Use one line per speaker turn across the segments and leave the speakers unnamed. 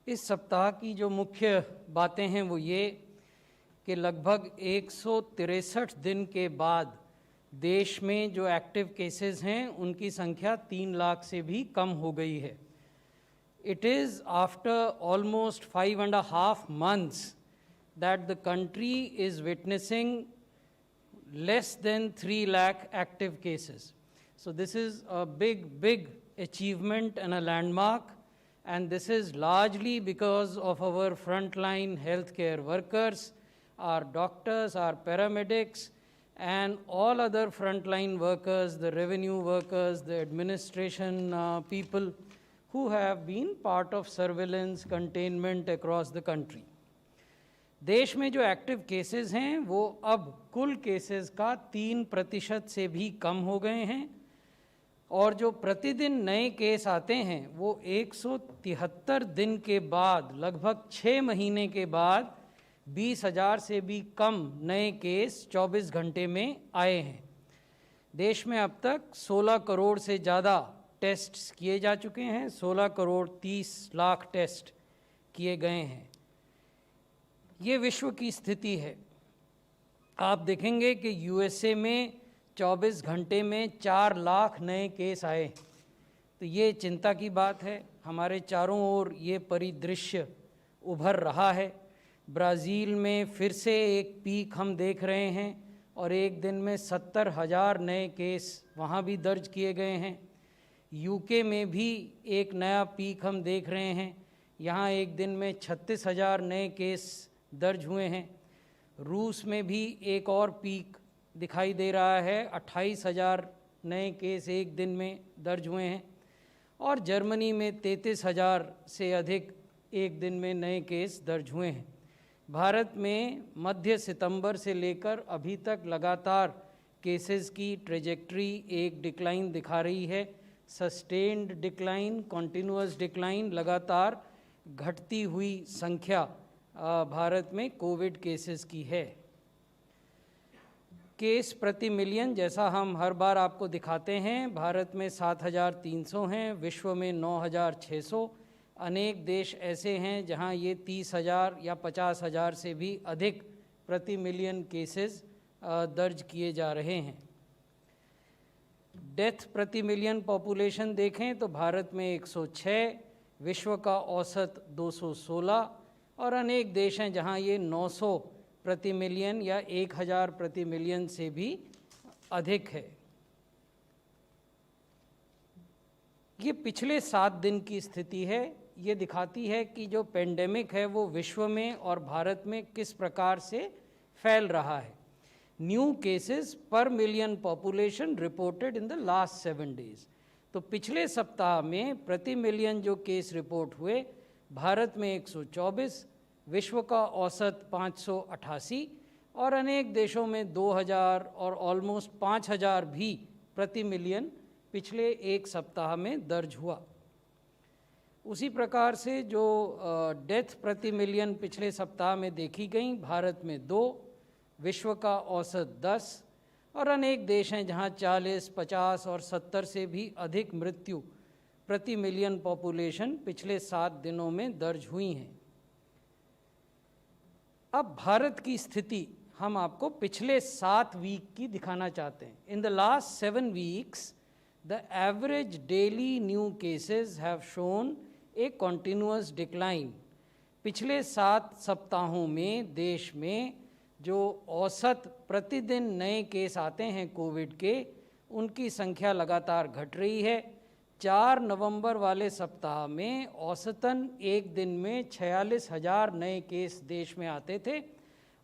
इस सप्ताह की जो मुख्य बातें हैं वो ये कि लगभग 163 दिन के बाद देश में जो एक्टिव केसेस हैं उनकी संख्या 3 लाख से भी कम हो गई है। It is after almost 5.5 months that the country is witnessing less than 3 lakh active cases. So this is a big achievement and a landmark, and this is largely because of our frontline healthcare workers, our doctors, our paramedics, and all other frontline workers, the revenue workers, the administration people who have been part of surveillance containment across the country. देश में जो active cases हैं वो अब कुल cases का 3% से भी कम हो गए हैं, और जो प्रतिदिन नए केस आते हैं वो 173 दिन के बाद, लगभग 6 महीने के बाद 20,000 से भी कम नए केस 24 घंटे में आए हैं। देश में अब तक 16 करोड़ से ज़्यादा टेस्ट किए जा चुके हैं, 16 करोड़ 30 लाख टेस्ट किए गए हैं। ये विश्व की स्थिति है। आप देखेंगे कि यूएसए में 24 घंटे में 4 लाख नए केस आए, तो ये चिंता की बात है। हमारे चारों ओर ये परिदृश्य उभर रहा है। ब्राज़ील में फिर से एक पीक हम देख रहे हैं और एक दिन में 70,000 नए केस वहाँ भी दर्ज किए गए हैं। यूके में भी एक नया पीक हम देख रहे हैं, यहाँ एक दिन में 36,000 नए केस दर्ज हुए हैं। रूस में भी एक और पीक दिखाई दे रहा है, 28,000 नए केस एक दिन में दर्ज हुए हैं, और जर्मनी में 33,000 से अधिक एक दिन में नए केस दर्ज हुए हैं। भारत में मध्य सितंबर से लेकर अभी तक लगातार केसेस की ट्रेजेक्ट्री एक डिक्लाइन दिखा रही है, सस्टेन्ड डिक्लाइन, कॉन्टिन्यूअस डिक्लाइन, लगातार घटती हुई संख्या भारत में कोविड केसेस की है। केस प्रति मिलियन जैसा हम हर बार आपको दिखाते हैं, भारत में 7,300 हैं, विश्व में 9,600। अनेक देश ऐसे हैं जहां ये 30,000 या 50,000 से भी अधिक प्रति मिलियन केसेस दर्ज किए जा रहे हैं। डेथ प्रति मिलियन पॉपुलेशन देखें तो भारत में 106, विश्व का औसत 216, और अनेक देश हैं जहां ये 900 प्रति मिलियन या 1,000 प्रति मिलियन से भी अधिक है। ये पिछले 7 दिन की स्थिति है। ये दिखाती है कि जो पेंडेमिक है वो विश्व में और भारत में किस प्रकार से फैल रहा है। न्यू केसेस पर million population reported in the last 7 days. तो पिछले सप्ताह में प्रति मिलियन जो केस रिपोर्ट हुए, भारत में 124, विश्व का औसत 588, और अनेक देशों में 2,000 और ऑलमोस्ट 5,000 भी प्रति मिलियन पिछले एक सप्ताह में दर्ज हुआ। उसी प्रकार से जो डेथ प्रति मिलियन पिछले सप्ताह में देखी गई, भारत में 2, विश्व का औसत 10, और अनेक देश हैं जहां 40, 50 और 70 से भी अधिक मृत्यु प्रति मिलियन पॉपुलेशन पिछले 7 दिनों में दर्ज हुई हैं। अब भारत की स्थिति हम आपको पिछले 7 वीक की दिखाना चाहते हैं। In the last 7 weeks the average daily new cases have shown A continuous decline. पिछले 7 सप्ताहों में देश में जो औसत प्रतिदिन नए केस आते हैं कोविड के, उनकी संख्या लगातार घट रही है। 4 नवंबर वाले सप्ताह में औसतन एक दिन में 46,000 नए केस देश में आते थे,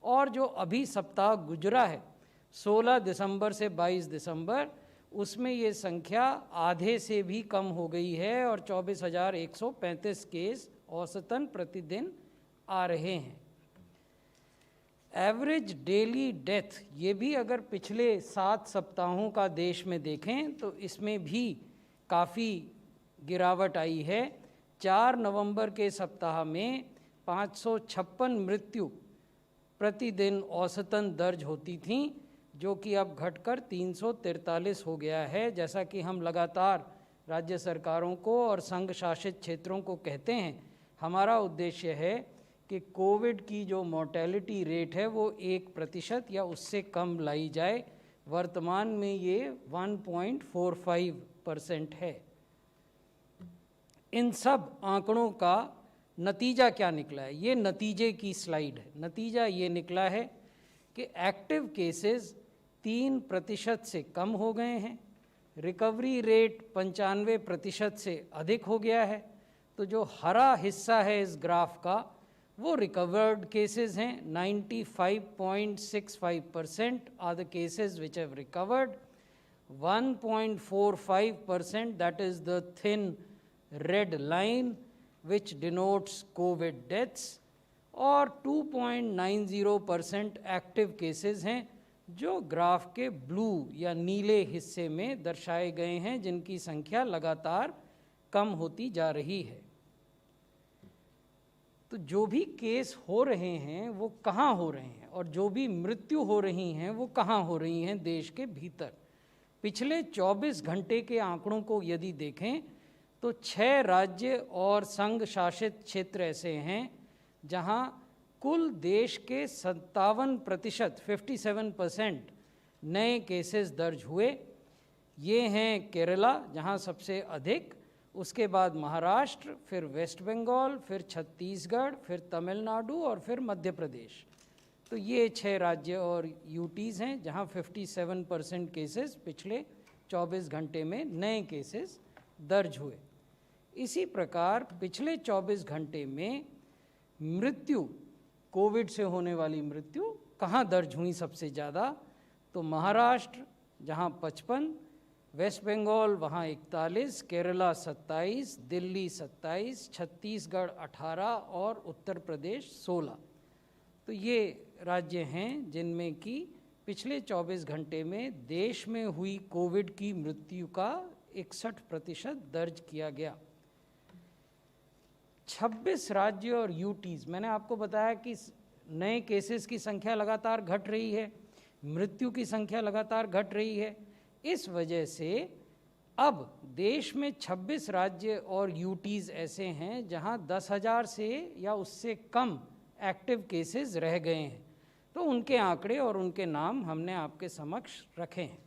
और जो अभी सप्ताह गुजरा है 16 दिसंबर से 22 दिसंबर, उसमें ये संख्या आधे से भी कम हो गई है और 24,135 केस औसतन प्रतिदिन आ रहे हैं। एवरेज डेली डेथ, ये भी अगर पिछले 7 सप्ताहों का देश में देखें तो इसमें भी काफ़ी गिरावट आई है। 4 नवंबर के सप्ताह में 556 मृत्यु प्रतिदिन औसतन दर्ज होती थीं, जो कि अब घटकर 343 हो गया है। जैसा कि हम लगातार राज्य सरकारों को और संघ शासित क्षेत्रों को कहते हैं हमारा उद्देश्य है कि कोविड की जो मोर्टेलिटी रेट है वो 1% या उससे कम लाई जाए। वर्तमान में ये 1.45% है। इन सब आंकड़ों का नतीजा क्या निकला है, ये नतीजे की स्लाइड है। नतीजा ये निकला है कि एक्टिव केसेस 3% से कम हो गए हैं, रिकवरी रेट 95% से अधिक हो गया है। तो जो हरा हिस्सा है इस ग्राफ का वो रिकवर्ड केसेस हैं। 95.65% are the cases which have recovered, 1.45% that is the thin red line which denotes COVID deaths, और 2.90% एक्टिव केसेस हैं जो ग्राफ के ब्लू या नीले हिस्से में दर्शाए गए हैं, जिनकी संख्या लगातार कम होती जा रही है। तो जो भी केस हो रहे हैं वो कहाँ हो रहे हैं, और जो भी मृत्यु हो रही हैं वो कहाँ हो रही हैं देश के भीतर। पिछले 24 घंटे के आंकड़ों को यदि देखें तो 6 राज्य और संघ शासित क्षेत्र ऐसे हैं जहां कुल देश के 57%, 57% नए केसेस दर्ज हुए। ये हैं केरला जहां सबसे अधिक, उसके बाद महाराष्ट्र, फिर वेस्ट बंगाल, फिर छत्तीसगढ़, फिर तमिलनाडु और फिर मध्य प्रदेश। तो ये 6 राज्य और यूटीज़ हैं जहां 57% केसेस पिछले 24 घंटे में नए केसेस दर्ज हुए। इसी प्रकार पिछले 24 घंटे में मृत्यु, कोविड से होने वाली मृत्यु कहाँ दर्ज हुई सबसे ज़्यादा, तो महाराष्ट्र जहाँ 55, वेस्ट बंगाल वहाँ 41, केरला 27, दिल्ली 27, छत्तीसगढ़ 18 और उत्तर प्रदेश 16। तो ये राज्य हैं जिनमें कि पिछले 24 घंटे में देश में हुई कोविड की मृत्यु का 61% दर्ज किया गया। 26 राज्य और यूटीज़, मैंने आपको बताया कि नए केसेस की संख्या लगातार घट रही है, मृत्यु की संख्या लगातार घट रही है। इस वजह से अब देश में 26 राज्य और यूटीज़ ऐसे हैं जहां 10,000 से या उससे कम एक्टिव केसेस रह गए हैं। तो उनके आंकड़े और उनके नाम हमने आपके समक्ष रखे हैं।